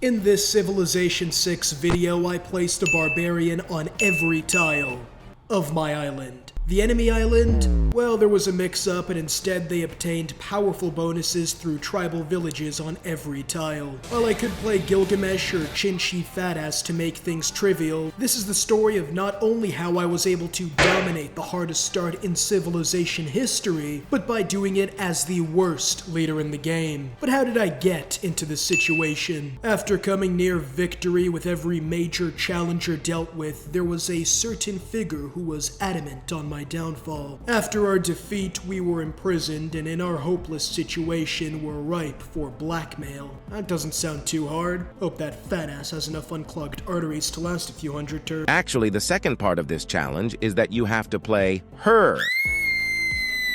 In this Civilization 6 video, I placed a barbarian on every tile of my island. The enemy island? Well, there was a mix-up, and instead they obtained powerful bonuses through tribal villages on every tile. While I could play Gilgamesh or Chinchi Fatass to make things trivial, this is the story of not only how I was able to dominate the hardest start in Civilization history, but by doing it as the worst leader in the game. But how did I get into this situation? After coming near victory with every major challenger dealt with, there was a certain figure who was adamant on my downfall. After our defeat, we were imprisoned, and in our hopeless situation, were ripe for blackmail. That doesn't sound too hard. Hope that fat ass has enough unclogged arteries to last a few hundred turns. Actually, the second part of this challenge is that you have to play her.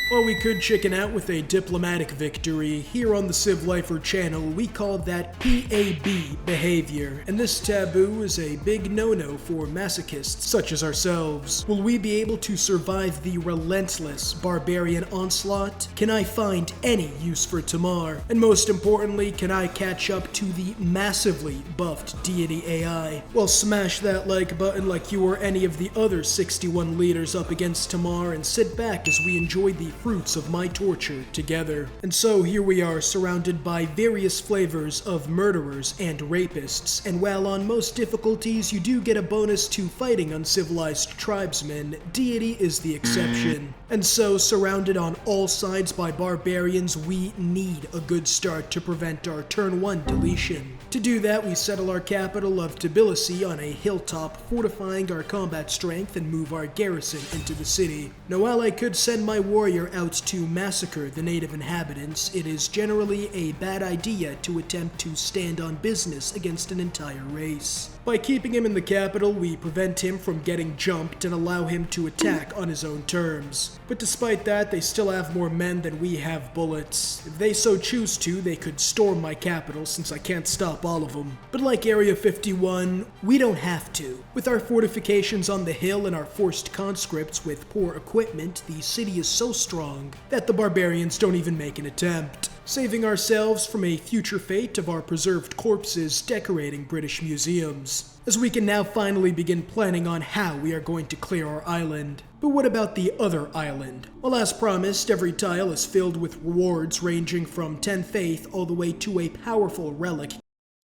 While we could chicken out with a diplomatic victory, here on the Civ Lifer channel, we call that PAB behavior, and this taboo is a big no-no for masochists such as ourselves. Will we be able to survive the relentless barbarian onslaught? Can I find any use for Tamar? And most importantly, can I catch up to the massively buffed deity AI? Well, smash that like button like you or any of the other 61 leaders up against Tamar, and sit back as we enjoy the fruits of my torture together. And so here we are, surrounded by various flavors of murderers and rapists, and while on most difficulties you do get a bonus to fighting uncivilized tribesmen, deity is the exception. And so, surrounded on all sides by barbarians, we need a good start to prevent our turn 1 deletion. To do that, we settle our capital of Tbilisi on a hilltop, fortifying our combat strength and move our garrison into the city. Now, while I could send my warrior out to massacre the native inhabitants, it is generally a bad idea to attempt to stand on business against an entire race. By keeping him in the capital, we prevent him from getting jumped and allow him to attack on his own terms. But despite that, they still have more men than we have bullets. If they so choose to, they could storm my capital, since I can't stop all of them. But like Area 51, we don't have to. With our fortifications on the hill and our forced conscripts with poor equipment, the city is so strong that the barbarians don't even make an attempt, saving ourselves from a future fate of our preserved corpses decorating British museums, as we can now finally begin planning on how we are going to clear our island. But what about the other island? Well, as promised, every tile is filled with rewards ranging from 10 faith all the way to a powerful relic.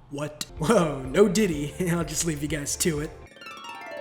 What? Whoa, no diddy. I'll just leave you guys to it.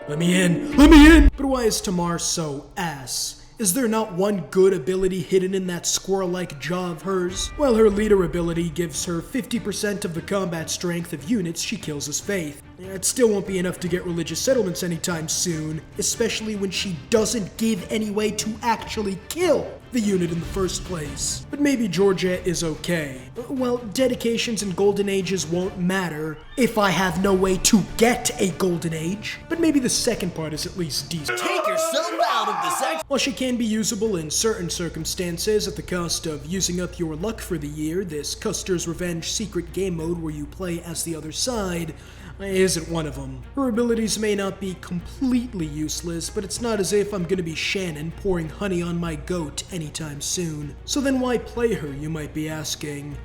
Let me in! Let me in! But why is Tamar so ass? Is there not one good ability hidden in that squirrel-like jaw of hers? Well, her leader ability gives her 50% of the combat strength of units she kills as faith. It still won't be enough to get religious settlements anytime soon, especially when she doesn't give any way to actually kill the unit in the first place. But maybe Georgia is okay. Well, dedications and golden ages won't matter if I have no way to get a golden age, but maybe the second part is at least decent. Take yourself out of the section! While she can be usable in certain circumstances at the cost of using up your luck for the year, this Custer's Revenge secret game mode where you play as the other side isn't one of them. Her abilities may not be completely useless, but it's not as if I'm gonna be Shannon pouring honey on my goat anytime soon. So then why play her, you might be asking?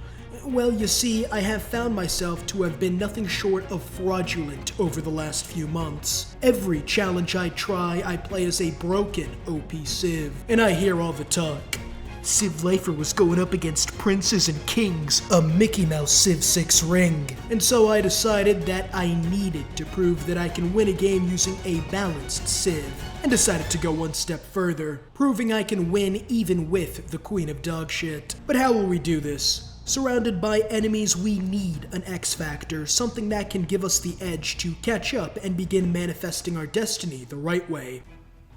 Well, you see, I have found myself to have been nothing short of fraudulent over the last few months. Every challenge I try, I play as a broken OP Civ, and I hear all the talk. Civ Lifer was going up against princes and kings, a Mickey Mouse Civ 6 ring. And so I decided that I needed to prove that I can win a game using a balanced Civ, and decided to go one step further, proving I can win even with the Queen of Dogshit. But how will we do this? Surrounded by enemies, we need an X Factor, something that can give us the edge to catch up and begin manifesting our destiny the right way.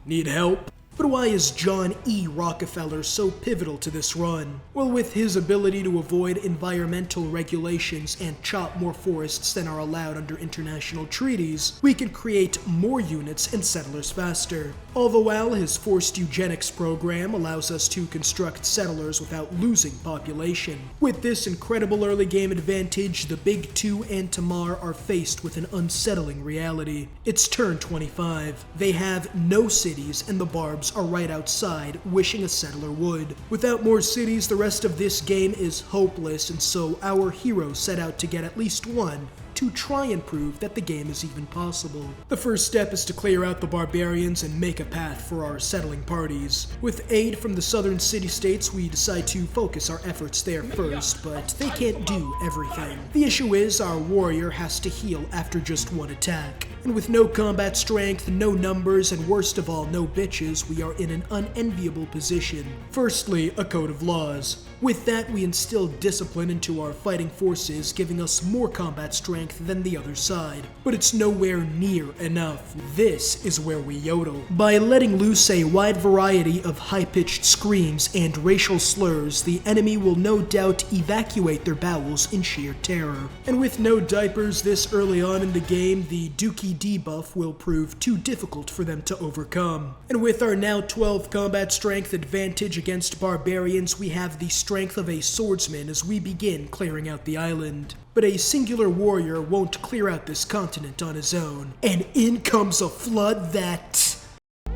Need help? But why is John E. Rockefeller so pivotal to this run? Well, with his ability to avoid environmental regulations and chop more forests than are allowed under international treaties, we can create more units and settlers faster. All the while, his forced eugenics program allows us to construct settlers without losing population. With this incredible early game advantage, the Big Two and Tamar are faced with an unsettling reality. It's turn 25. They have no cities, and the barbs are right outside, wishing a settler would. Without more cities, the rest of this game is hopeless, and so our heroes set out to get at least one to try and prove that the game is even possible. The first step is to clear out the barbarians and make a path for our settling parties. With aid from the southern city-states, we decide to focus our efforts there first, but they can't do everything. The issue is our warrior has to heal after just one attack. And with no combat strength, no numbers, and worst of all, no bitches, we are in an unenviable position. Firstly, a code of laws. With that, we instill discipline into our fighting forces, giving us more combat strength than the other side. But it's nowhere near enough. This is where we yodel. By letting loose a wide variety of high-pitched screams and racial slurs, the enemy will no doubt evacuate their bowels in sheer terror. And with no diapers this early on in the game, the Dookie debuff will prove too difficult for them to overcome. And with our now 12 combat strength advantage against barbarians, we have the strength of a swordsman as we begin clearing out the island. But a singular warrior won't clear out this continent on his own. And in comes a flood that...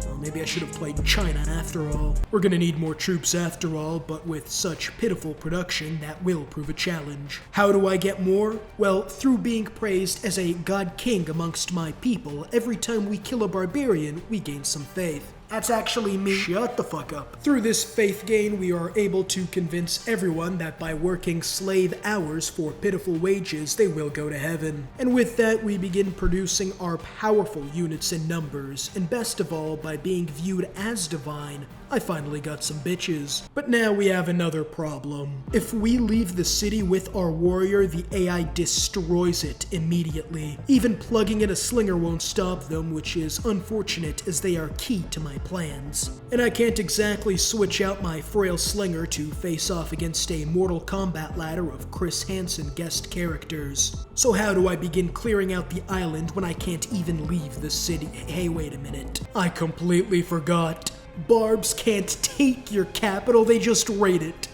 well, maybe I should have played China after all. We're gonna need more troops after all, but with such pitiful production, that will prove a challenge. How do I get more? Well, through being praised as a god king amongst my people. Every time we kill a barbarian, we gain some faith. That's actually me. Shut the fuck up. Through this faith gain, we are able to convince everyone that by working slave hours for pitiful wages, they will go to heaven. And with that, we begin producing our powerful units in numbers, and best of all, by being viewed as divine, I finally got some bitches. But now we have another problem. If we leave the city with our warrior, the AI destroys it immediately. Even plugging in a slinger won't stop them, which is unfortunate as they are key to my plans. And I can't exactly switch out my frail slinger to face off against a Mortal Kombat ladder of Chris Hansen guest characters. So how do I begin clearing out the island when I can't even leave the city? Hey, wait a minute. I completely forgot. Barbs can't take your capital, they just raid it.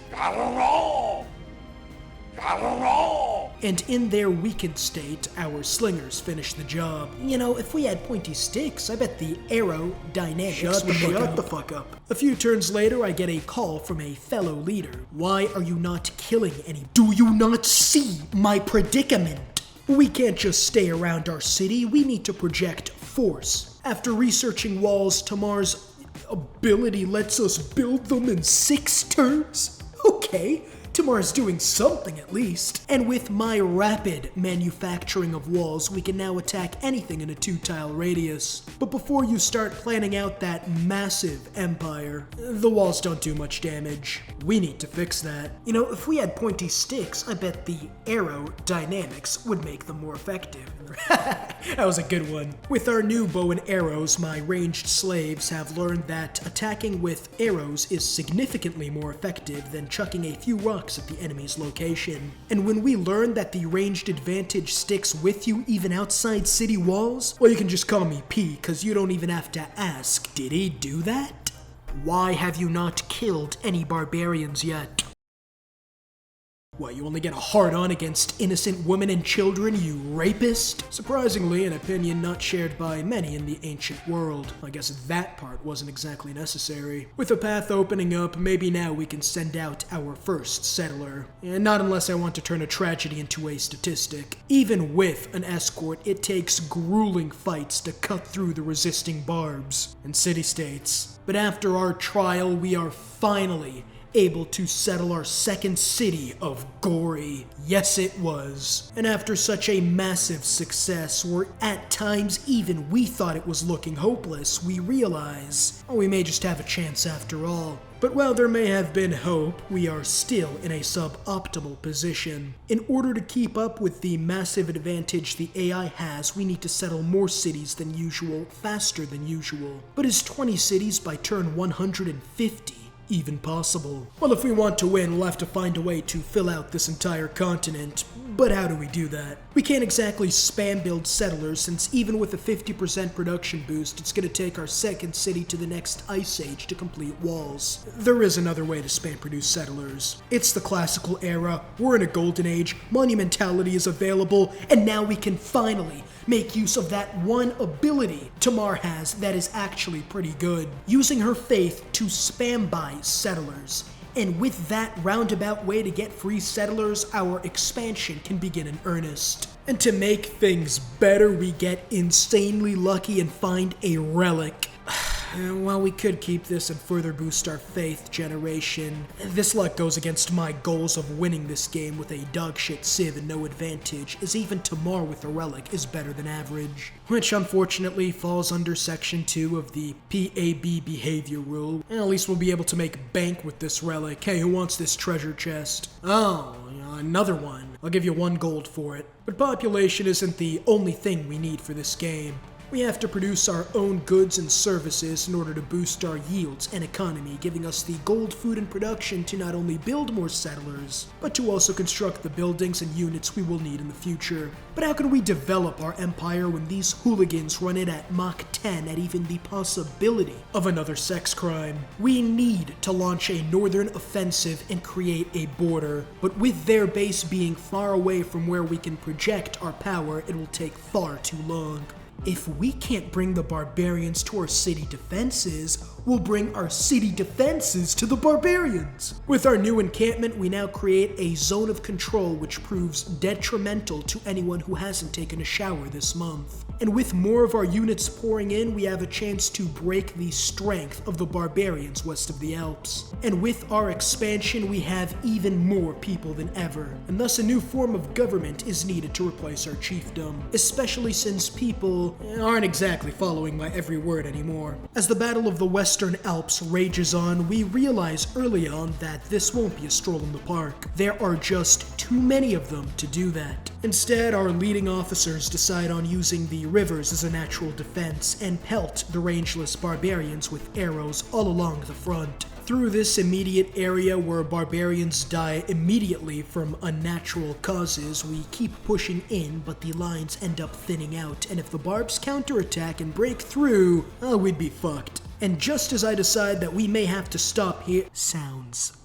And in their weakened state, our slingers finish the job. You know, if we had pointy sticks, I bet the aerodynamics would shut the fuck up. A few turns later, I get a call from a fellow leader. Why are you not killing any? Do you not see my predicament? We can't just stay around our city, we need to project force. After researching walls, Tamar's ability lets us build them in 6 turns? Okay, Tamar's doing something at least. And with my rapid manufacturing of walls, we can now attack anything in a 2-tile radius. But before you start planning out that massive empire, the walls don't do much damage. We need to fix that. You know, if we had pointy sticks, I bet the aerodynamics would make them more effective. That was a good one. With our new bow and arrows, my ranged slaves have learned that attacking with arrows is significantly more effective than chucking a few rocks at the enemy's location. And when we learn that the ranged advantage sticks with you even outside city walls, well, you can just call me P, cause you don't even have to ask, did he do that? Why have you not killed any barbarians yet? What, you only get a hard-on against innocent women and children, you rapist? Surprisingly, an opinion not shared by many in the ancient world. I guess that part wasn't exactly necessary. With a path opening up, maybe now we can send out our first settler. And not unless I want to turn a tragedy into a statistic. Even with an escort, it takes grueling fights to cut through the resisting barbs and city-states. But after our trial, we are finally able to settle our second city of Gory. Yes, it was. And after such a massive success, where at times even we thought it was looking hopeless, we realize, oh, we may just have a chance after all. But while there may have been hope, we are still in a suboptimal position. In order to keep up with the massive advantage the AI has, we need to settle more cities than usual, faster than usual. But is 20 cities by turn 150 even possible? Well, if we want to win, we'll have to find a way to fill out this entire continent. But how do we do that? We can't exactly spam build settlers, since even with a 50% production boost, it's gonna take our second city to the next ice age to complete walls. There is another way to spam produce settlers. It's the classical era, we're in a golden age, monumentality is available, and now we can finally make use of that one ability Tamar has that is actually pretty good. Using her faith to spam buy settlers. And with that roundabout way to get free settlers, our expansion can begin in earnest. And to make things better, we get insanely lucky and find a relic. While we could keep this and further boost our faith generation, this luck goes against my goals of winning this game with a dogshit civ and no advantage, as even Tamar with a relic is better than average. Which unfortunately falls under section 2 of the PAB behavior rule. At least we'll be able to make bank with this relic. Hey, who wants this treasure chest? Oh, another one. I'll give you 1 gold for it. But population isn't the only thing we need for this game. We have to produce our own goods and services in order to boost our yields and economy, giving us the gold, food, and production to not only build more settlers, but to also construct the buildings and units we will need in the future. But how can we develop our empire when these hooligans run it at Mach 10 at even the possibility of another sex crime? We need to launch a northern offensive and create a border, but with their base being far away from where we can project our power, it will take far too long. If we can't bring the barbarians to our city defenses, we'll bring our city defenses to the barbarians. With our new encampment, we now create a zone of control which proves detrimental to anyone who hasn't taken a shower this month. And with more of our units pouring in, we have a chance to break the strength of the barbarians west of the Alps. And with our expansion, we have even more people than ever, and thus a new form of government is needed to replace our chiefdom, especially since people aren't exactly following my every word anymore. As the Battle of the Western Alps rages on, we realize early on that this won't be a stroll in the park. There are just too many of them to do that. Instead, our leading officers decide on using the rivers as a natural defense and pelt the rangeless barbarians with arrows all along the front. Through this immediate area where barbarians die immediately from unnatural causes, we keep pushing in, but the lines end up thinning out, and if the barbs counterattack and break through, we'd be fucked. And just as I decide that we may have to stop here, sounds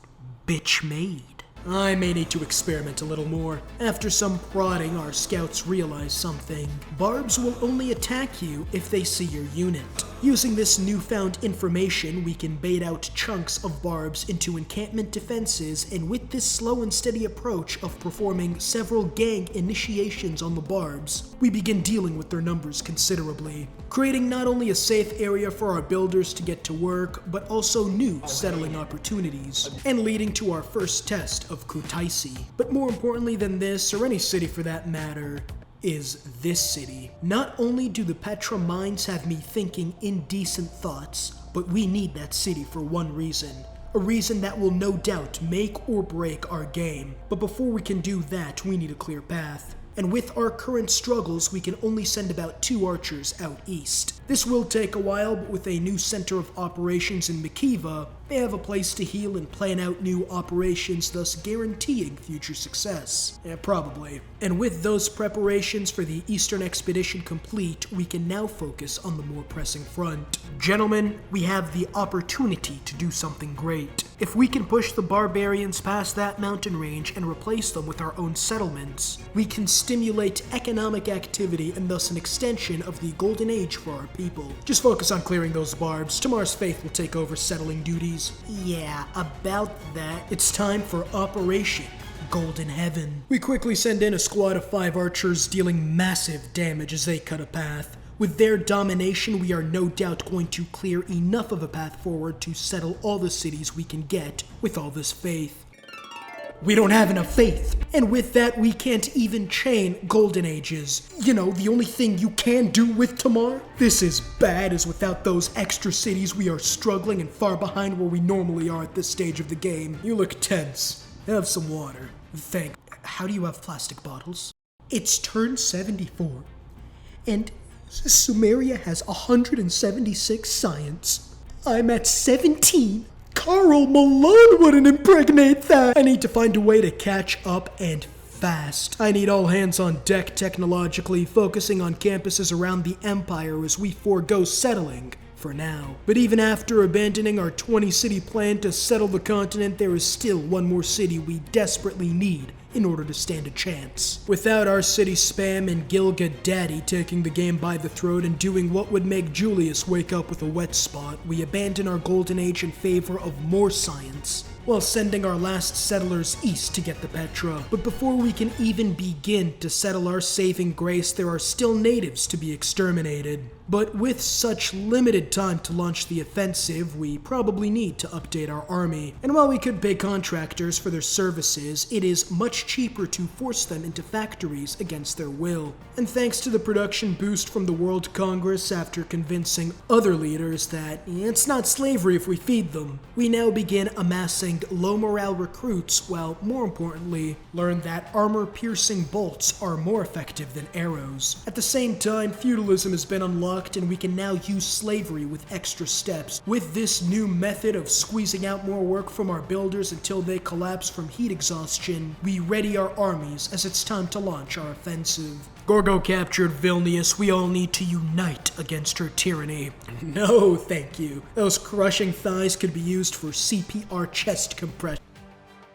bitch made. I may need to experiment a little more. After some prodding, our scouts realize something. Barbs will only attack you if they see your unit. Using this newfound information, we can bait out chunks of barbs into encampment defenses, and with this slow and steady approach of performing several gang initiations on the barbs, we begin dealing with their numbers considerably, creating not only a safe area for our builders to get to work, but also new settling opportunities, and leading to our first test of Kutaisi. But more importantly than this, or any city for that matter, is this city. Not only do the Petra mines have me thinking indecent thoughts, but we need that city for one reason. A reason that will no doubt make or break our game. But before we can do that, we need a clear path. And with our current struggles, we can only send about 2 archers out east. This will take a while, but with a new center of operations in Mikiva, they have a place to heal and plan out new operations, thus guaranteeing future success. Probably. And with those preparations for the Eastern Expedition complete, we can now focus on the more pressing front. Gentlemen, we have the opportunity to do something great. If we can push the barbarians past that mountain range and replace them with our own settlements, we can stimulate economic activity and thus an extension of the golden age for our people. Just focus on clearing those barbs. Tamar's faith will take over settling duties. Yeah, about that. It's time for Operation Golden Heaven. We quickly send in a squad of 5 archers dealing massive damage as they cut a path. With their domination, we are no doubt going to clear enough of a path forward to settle all the cities we can get with all this faith. We don't have enough faith. And with that, we can't even chain golden ages. You know, the only thing you can do with Tamar? This is bad, as without those extra cities, we are struggling and far behind where we normally are at this stage of the game. You look tense. Have some water. How do you have plastic bottles? It's turn 74. And Sumeria has 176 science. I'm at 17. Carl Malone wouldn't impregnate that! I need to find a way to catch up and fast. I need all hands on deck technologically, focusing on campuses around the Empire as we forego settling for now. But even after abandoning our 20-city plan to settle the continent, there is still one more city we desperately need in order to stand a chance. Without our city spam and Gilga Daddy taking the game by the throat and doing what would make Julius wake up with a wet spot, we abandon our golden age in favor of more science while sending our last settlers east to get the Petra. But before we can even begin to settle our saving grace, there are still natives to be exterminated. But with such limited time to launch the offensive, we probably need to update our army. And while we could pay contractors for their services, it is much cheaper to force them into factories against their will. And thanks to the production boost from the World Congress after convincing other leaders that it's not slavery if we feed them, we now begin amassing low morale recruits while, more importantly, learn that armor-piercing bolts are more effective than arrows. At the same time, feudalism has been unlocked and we can now use slavery with extra steps. With this new method of squeezing out more work from our builders until they collapse from heat exhaustion, we ready our armies as it's time to launch our offensive. Gorgo captured Vilnius. We all need to unite against her tyranny. No, thank you. Those crushing thighs could be used for CPR chest compression.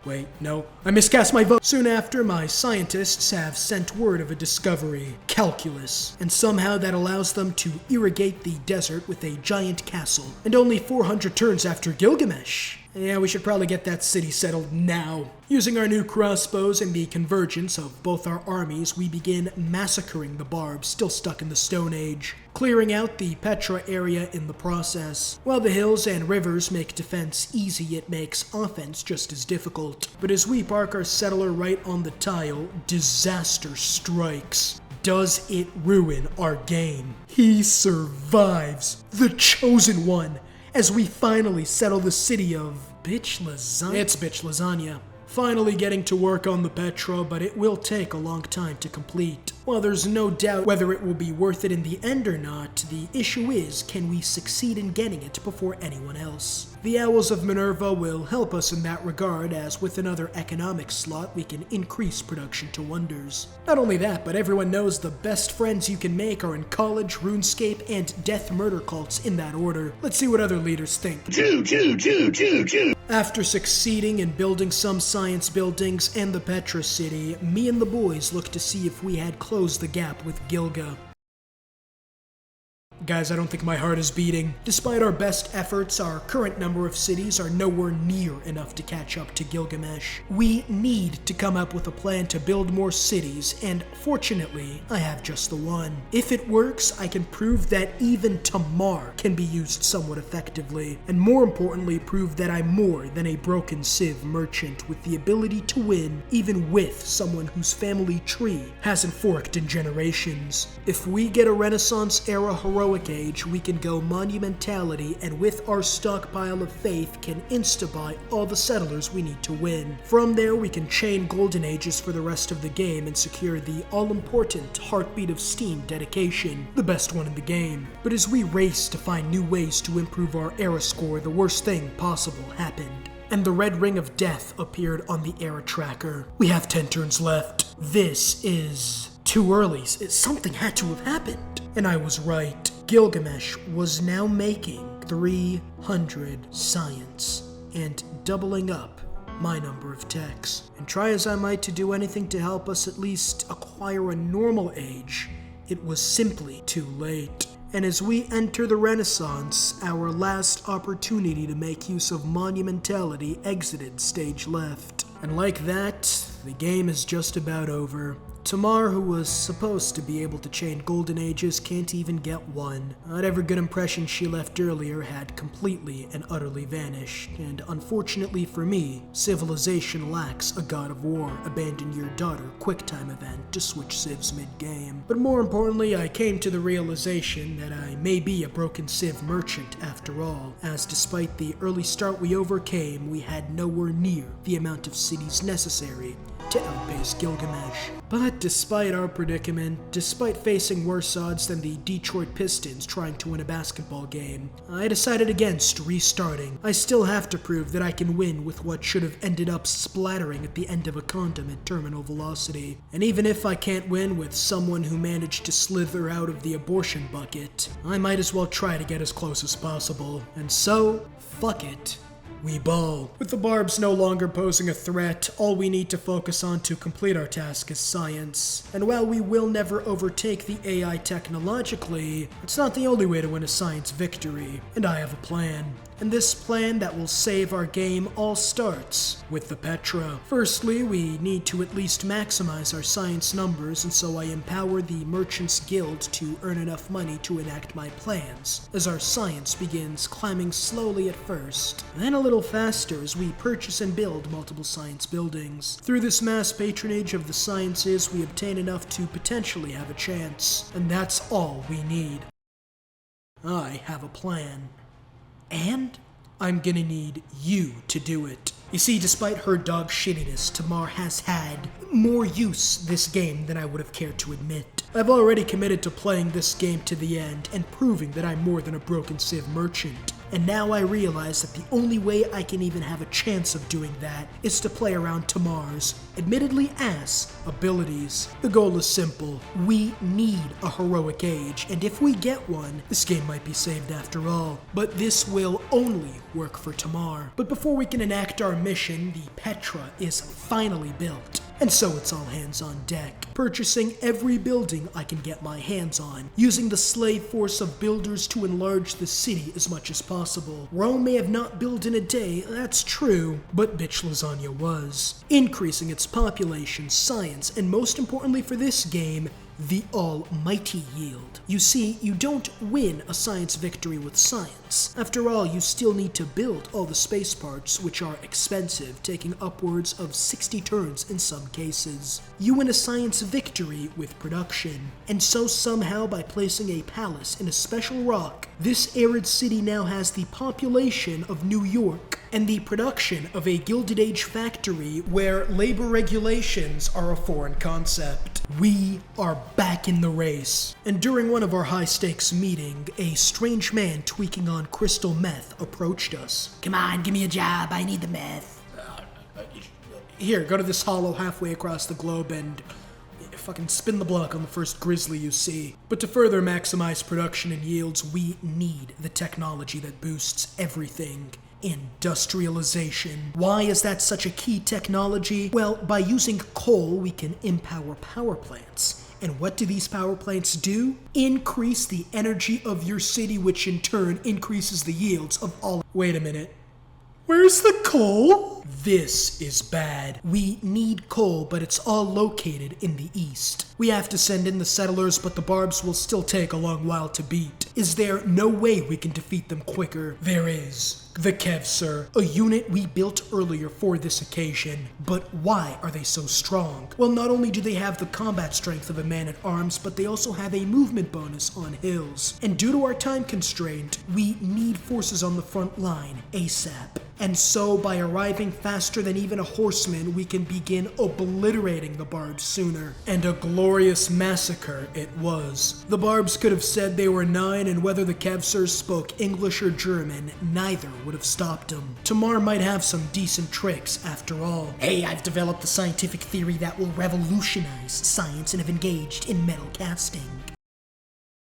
Wait, no, I miscast my vote. Soon after, my scientists have sent word of a discovery, calculus, and somehow that allows them to irrigate the desert with a giant castle. And only 400 turns after Gilgamesh. Yeah, we should probably get that city settled now. Using our new crossbows and the convergence of both our armies, we begin massacring the barbs still stuck in the Stone Age, clearing out the Petra area in the process. While the hills and rivers make defense easy, it makes offense just as difficult. But as we park our settler right on the tile, disaster strikes. Does it ruin our game? He survives, the chosen one, as we finally settle the city of Bitch Lasagna. It's Bitch Lasagna. Finally getting to work on the Petra, but it will take a long time to complete. While there's no doubt whether it will be worth it in the end or not, the issue is, can we succeed in getting it before anyone else? The Owls of Minerva will help us in that regard, as with another economic slot, we can increase production to wonders. Not only that, but everyone knows the best friends you can make are in college, RuneScape, and death murder cults in that order. Let's see what other leaders think. After succeeding in building some science buildings and the Petra city, me and the boys looked to see if we had closed the gap with Gilga. Guys, I don't think my heart is beating. Despite our best efforts, our current number of cities are nowhere near enough to catch up to Gilgamesh. We need to come up with a plan to build more cities, and fortunately, I have just the one. If it works, I can prove that even Tamar can be used somewhat effectively, and more importantly, prove that I'm more than a broken Civ merchant with the ability to win even with someone whose family tree hasn't forked in generations. If we get a Renaissance-era heroic age, we can go monumentality, and with our stockpile of faith can insta-buy all the settlers we need to win. From there, we can chain golden ages for the rest of the game and secure the all-important Heartbeat of Steam dedication, the best one in the game. But as we race to find new ways to improve our era score, the worst thing possible happened. And the red ring of death appeared on the era tracker. We have 10 turns left. This is too early. Something had to have happened. And I was right. Gilgamesh was now making 300 science and doubling up my number of techs. And try as I might to do anything to help us at least acquire a normal age, it was simply too late. And as we enter the Renaissance, our last opportunity to make use of monumentality exited stage left. And like that, the game is just about over. Tamar, who was supposed to be able to chain golden ages, can't even get one. Whatever good impression she left earlier had completely and utterly vanished, and unfortunately for me, civilization lacks a god of war, abandon your daughter QuickTime event to switch civs mid-game. But more importantly, I came to the realization that I may be a broken civ merchant after all, as despite the early start we overcame, we had nowhere near the amount of cities necessary to outpace Gilgamesh. But despite our predicament, despite facing worse odds than the Detroit Pistons trying to win a basketball game, I decided against restarting. I still have to prove that I can win with what should have ended up splattering at the end of a condom at terminal velocity. And even if I can't win with someone who managed to slither out of the abortion bucket, I might as well try to get as close as possible. And so, fuck it. We ball. With the barbs no longer posing a threat, all we need to focus on to complete our task is science. And while we will never overtake the AI technologically, it's not the only way to win a science victory, and I have a plan. And this plan that will save our game all starts with the Petra. Firstly, we need to at least maximize our science numbers, and so I empower the Merchants Guild to earn enough money to enact my plans, as our science begins climbing slowly at first, then a little faster as we purchase and build multiple science buildings. Through this mass patronage of the sciences, we obtain enough to potentially have a chance, and that's all we need. I have a plan. And I'm gonna need you to do it. You see, despite her dog shittiness, Tamar has had more use this game than I would have cared to admit. I've already committed to playing this game to the end and proving that I'm more than a broken Civ merchant. And now I realize that the only way I can even have a chance of doing that is to play around Tamar's, admittedly ass, abilities. The goal is simple. We need a heroic age, and if we get one, this game might be saved after all. But this will only work for Tamar. But before we can enact our mission, the Petra is finally built. And so it's all hands on deck, purchasing every building I can get my hands on, using the slave force of builders to enlarge the city as much as possible. Rome may have not built in a day, that's true, but bitch lasagna was. Increasing its population, science, and most importantly for this game, the almighty yield. You see, you don't win a science victory with science. After all, you still need to build all the space parts, which are expensive, taking upwards of 60 turns in some cases. You win a science victory with production. And so somehow, by placing a palace in a special rock, this arid city now has the population of New York and the production of a Gilded Age factory where labor regulations are a foreign concept. We are back in the race. And during one of our high-stakes meeting, a strange man tweaking on crystal meth approached us. Come on, give me a job, I need the meth. Here, go to this hollow halfway across the globe and fucking spin the block on the first grizzly you see. But to further maximize production and yields, we need the technology that boosts everything. Industrialization. Why is that such a key technology? Well, by using coal, we can empower power plants. And what do these power plants do? Increase the energy of your city, which in turn increases the yields of all. Wait a minute. Where's the coal? This is bad. We need coal, but it's all located in the east. We have to send in the settlers, but the barbs will still take a long while to beat. Is there no way we can defeat them quicker? There is. The Kevser, a unit we built earlier for this occasion. But why are they so strong? Well, not only do they have the combat strength of a man-at-arms, but they also have a movement bonus on hills. And due to our time constraint, we need forces on the front line ASAP. And so, by arriving faster than even a horseman, we can begin obliterating the barbs sooner. And a glorious massacre it was. The barbs could have said they were 9, and whether the Kevsers spoke English or German, neither would have stopped them. Tamar might have some decent tricks, after all. Hey, I've developed a scientific theory that will revolutionize science and have engaged in metal casting.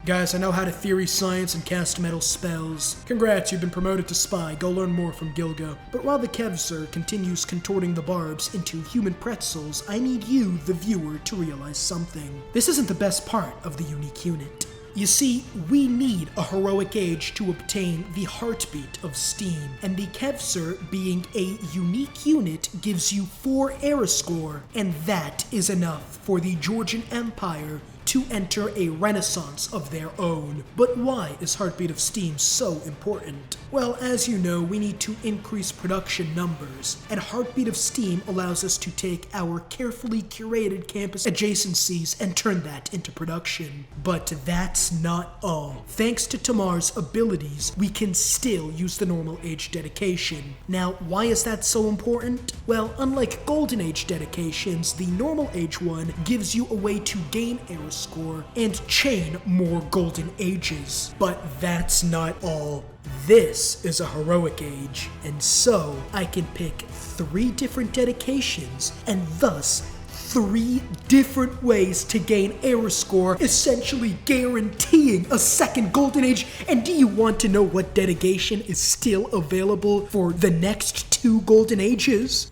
Guys, I know how to theory science and cast metal spells. Congrats, you've been promoted to spy. Go learn more from Gilga. But while the Kevser continues contorting the barbs into human pretzels, I need you, the viewer, to realize something. This isn't the best part of the unique unit. You see, we need a heroic age to obtain the heartbeat of steam, and the Kevser, being a unique unit, gives you 4 era score, and that is enough for the Georgian Empire to enter a renaissance of their own. But why is Heartbeat of Steam so important? Well, as you know, we need to increase production numbers, and Heartbeat of Steam allows us to take our carefully curated campus adjacencies and turn that into production. But that's not all. Thanks to Tamar's abilities, we can still use the normal age dedication. Now, why is that so important? Well, unlike Golden Age dedications, the normal age one gives you a way to gain era score and chain more golden ages. But that's not all. This is a heroic age, and so I can pick 3 different dedications and thus 3 different ways to gain era score, essentially guaranteeing a second golden age. And do you want to know what dedication is still available for the next 2 golden ages?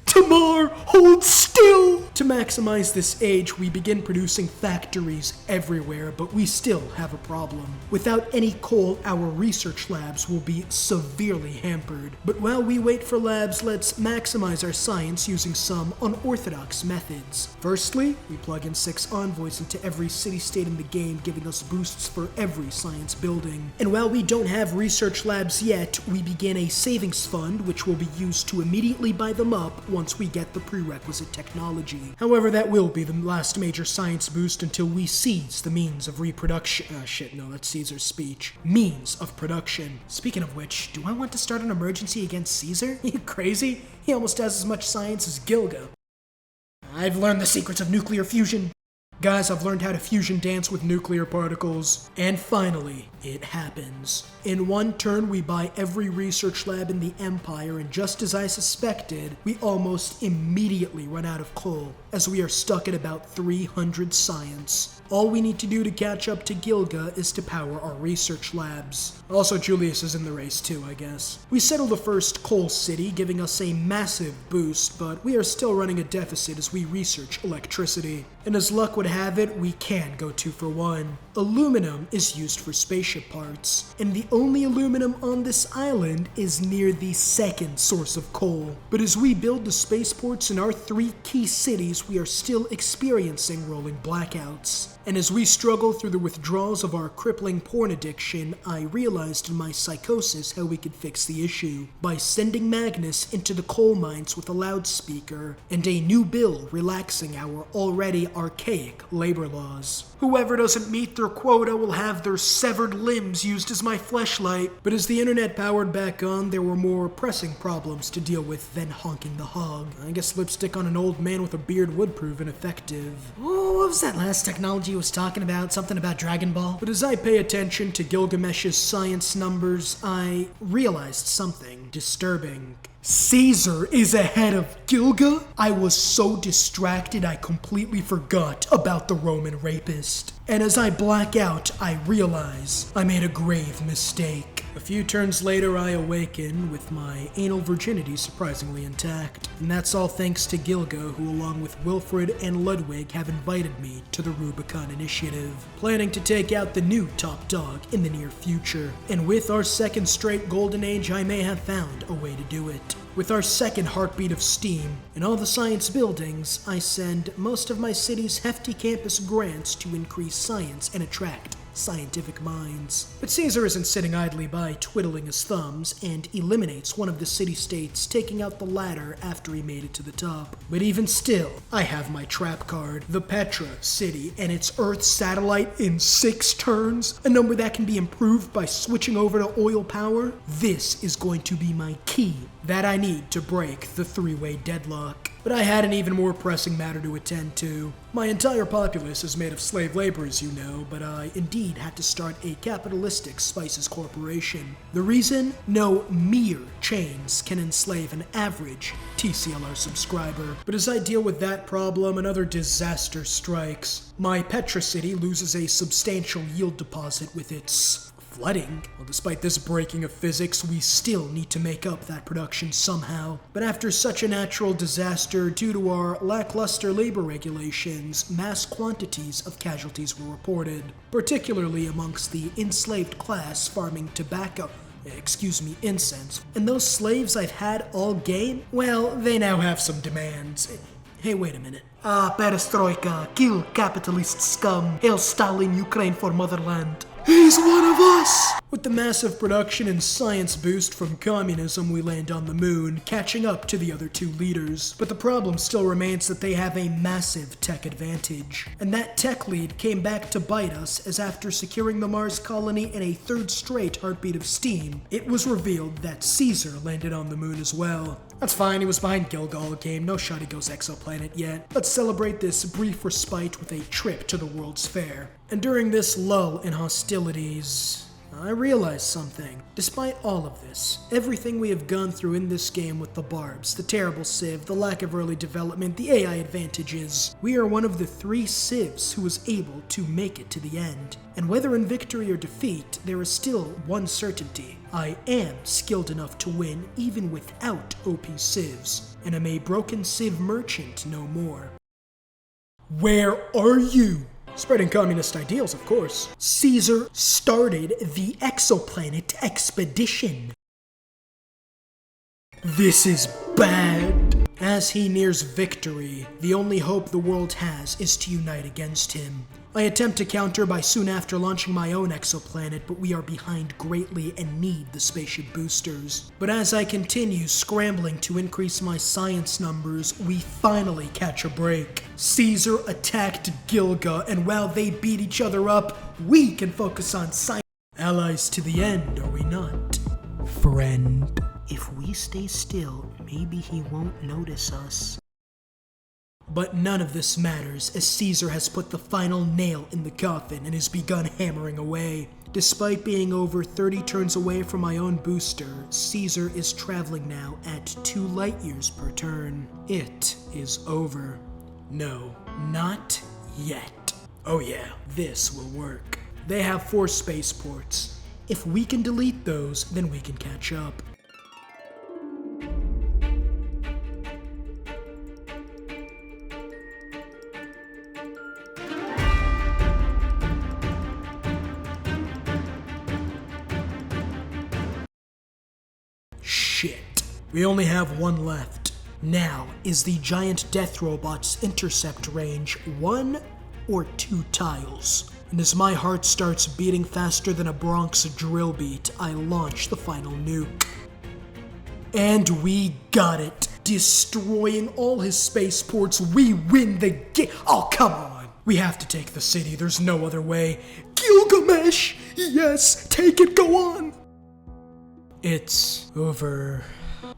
Tamar, hold still! To maximize this age, we begin producing factories everywhere, but we still have a problem. Without any coal, our research labs will be severely hampered. But while we wait for labs, let's maximize our science using some unorthodox methods. Firstly, we plug in 6 envoys into every city-state in the game, giving us boosts for every science building. And while we don't have research labs yet, we begin a savings fund, which will be used to immediately buy them up once we get the prerequisite technology. However, that will be the last major science boost until we seize the means of reproduction. That's Caesar's speech. Means of production. Speaking of which, do I want to start an emergency against Caesar? You crazy? He almost has as much science as Gilga. I've learned the secrets of nuclear fusion. Guys, I've learned how to fusion dance with nuclear particles. And finally, it happens. In one turn, we buy every research lab in the Empire, and just as I suspected, we almost immediately run out of coal, as we are stuck at about 300 science. All we need to do to catch up to Gilga is to power our research labs. Also, Julius is in the race too, I guess. We settle the first coal city, giving us a massive boost, but we are still running a deficit as we research electricity. And as luck would have it, we can go 2 for 1. Aluminum is used for spaceship parts, and the only aluminum on this island is near the second source of coal. But as we build the spaceports in our 3 key cities, we are still experiencing rolling blackouts. And as we struggle through the withdrawals of our crippling porn addiction, I realized in my psychosis how we could fix the issue by sending Magnus into the coal mines with a loudspeaker and a new bill relaxing our already archaic labor laws. Whoever doesn't meet their quota will have their severed limbs used as my fleshlight. But as the internet powered back on, there were more pressing problems to deal with than honking the hog. I guess lipstick on an old man with a beard would prove ineffective. Oh, what was that last technology was talking about? Something about Dragon Ball? But as I pay attention to Gilgamesh's science numbers, I realized something disturbing. Caesar is ahead of Gilga? I was so distracted I completely forgot about the Roman rapist. And as I black out, I realize I made a grave mistake. A few turns later, I awaken with my anal virginity surprisingly intact. And that's all thanks to Gilga, who along with Wilfred and Ludwig have invited me to the Rubicon Initiative, planning to take out the new top dog in the near future. And with our second straight golden age, I may have found a way to do it. With our second heartbeat of steam and all the science buildings, I send most of my city's hefty campus grants to increase science and attract scientific minds. But Caesar isn't sitting idly by twiddling his thumbs and eliminates one of the city-states, taking out the ladder after he made it to the top. But even still, I have my trap card, the Petra city and its Earth satellite in 6 turns, a number that can be improved by switching over to oil power. This is going to be my key that I need to break the 3-way deadlock. But I had an even more pressing matter to attend to. My entire populace is made of slave labor, as you know, but I indeed had to start a capitalistic spices corporation. The reason? No mere chains can enslave an average TCLR subscriber. But as I deal with that problem, another disaster strikes. My Petra city loses a substantial yield deposit with its flooding. Well, despite this breaking of physics, we still need to make up that production somehow. But after such a natural disaster, due to our lackluster labor regulations, mass quantities of casualties were reported, particularly amongst the enslaved class farming incense. And those slaves I've had all game, well, they now have some demands. Hey, wait a minute. Perestroika, kill capitalist scum, hail Stalin, Ukraine for motherland. He's one of us! With the massive production and science boost from communism, we land on the moon, catching up to the other 2 leaders. But the problem still remains that they have a massive tech advantage. And that tech lead came back to bite us, as after securing the Mars colony in a 3rd straight heartbeat of steam, it was revealed that Caesar landed on the moon as well. That's fine, he was behind Gilga all game, no shot he goes exoplanet yet. Let's celebrate this brief respite with a trip to the World's Fair. And during this lull in hostilities, I realized something. Despite all of this, everything we have gone through in this game with the barbs, the terrible civ, the lack of early development, the AI advantages, we are one of the 3 civs who was able to make it to the end. And whether in victory or defeat, there is still one certainty. I am skilled enough to win even without OP civs, and am a broken civ merchant no more. Where are you? Spreading communist ideals, of course. Caesar started the exoplanet expedition. This is bad. As he nears victory, the only hope the world has is to unite against him. I attempt to counter by soon after launching my own exoplanet, but we are behind greatly and need the spaceship boosters. But as I continue scrambling to increase my science numbers, we finally catch a break. Caesar attacked Gilga, and while they beat each other up, we can focus on science. Allies to the end, are we not? Friend. If we stay still, maybe he won't notice us. But none of this matters, as Caesar has put the final nail in the coffin and has begun hammering away. Despite being over 30 turns away from my own booster, Caesar is traveling now at 2 light years per turn. It is over. No, not yet. Oh yeah, this will work. They have 4 spaceports. If we can delete those, then we can catch up. Shit. We only have 1 left. Now, is the giant death robot's intercept range 1 or 2 tiles? And as my heart starts beating faster than a Bronx drill beat, I launch the final nuke. And we got it. Destroying all his spaceports, we win the game. Oh, come on. We have to take the city. There's no other way. Gilgamesh! Yes, take it, go on! It's over.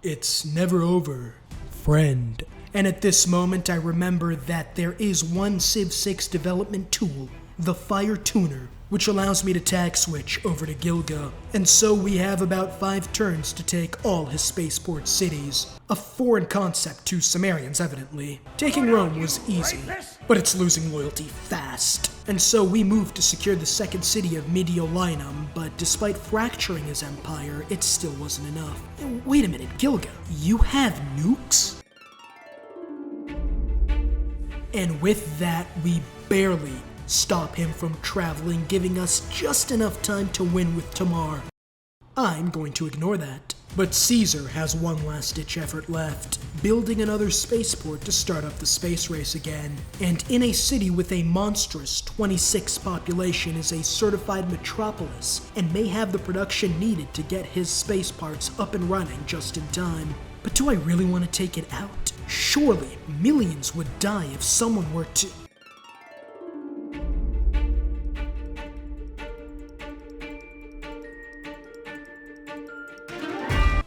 It's never over, friend. And at this moment, I remember that there is one Civ 6 development tool, the Fire Tuner, which allows me to tag switch over to Gilga. And so we have about 5 turns to take all his spaceport cities. A foreign concept to Sumerians, evidently. Taking Rome was easy, but it's losing loyalty fast. And so we moved to secure the second city of Mediolanum, but despite fracturing his empire, it still wasn't enough. Wait a minute, Gilga, you have nukes? And with that, we barely stop him from traveling, giving us just enough time to win with Tamar. I'm going to ignore that. But Caesar has one last-ditch effort left, building another spaceport to start up the space race again. And in a city with a monstrous 26 population is a certified metropolis, and may have the production needed to get his space parts up and running just in time. But do I really want to take it out? Surely millions would die if someone were to...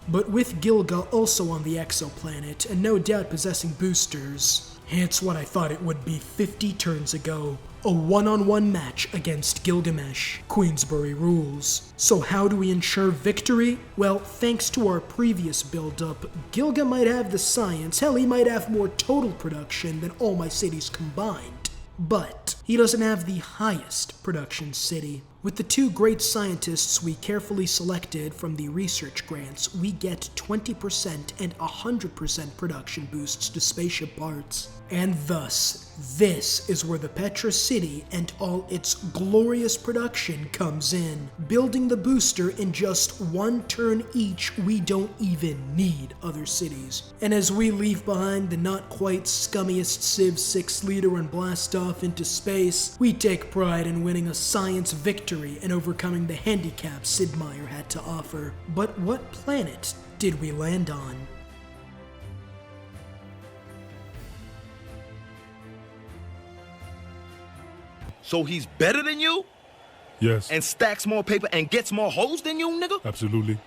But with Gilga also on the exoplanet, and no doubt possessing boosters, it's what I thought it would be 50 turns ago. A one-on-one match against Gilgamesh. Queensbury rules. So how do we ensure victory? Well, thanks to our previous build-up, Gilga might have the science, hell, he might have more total production than all my cities combined. But he doesn't have the highest production city. With the 2 great scientists we carefully selected from the research grants, we get 20% and 100% production boosts to spaceship parts. And thus, this is where the Petra City and all its glorious production comes in. Building the booster in just 1 turn each, we don't even need other cities. And as we leave behind the not quite scummiest Civ 6 leader and blast off into space, we take pride in winning a science victory and overcoming the handicap Sid Meier had to offer. But what planet did we land on? So he's better than you? Yes, And stacks more paper and gets more hoes than you, nigga? absolutely.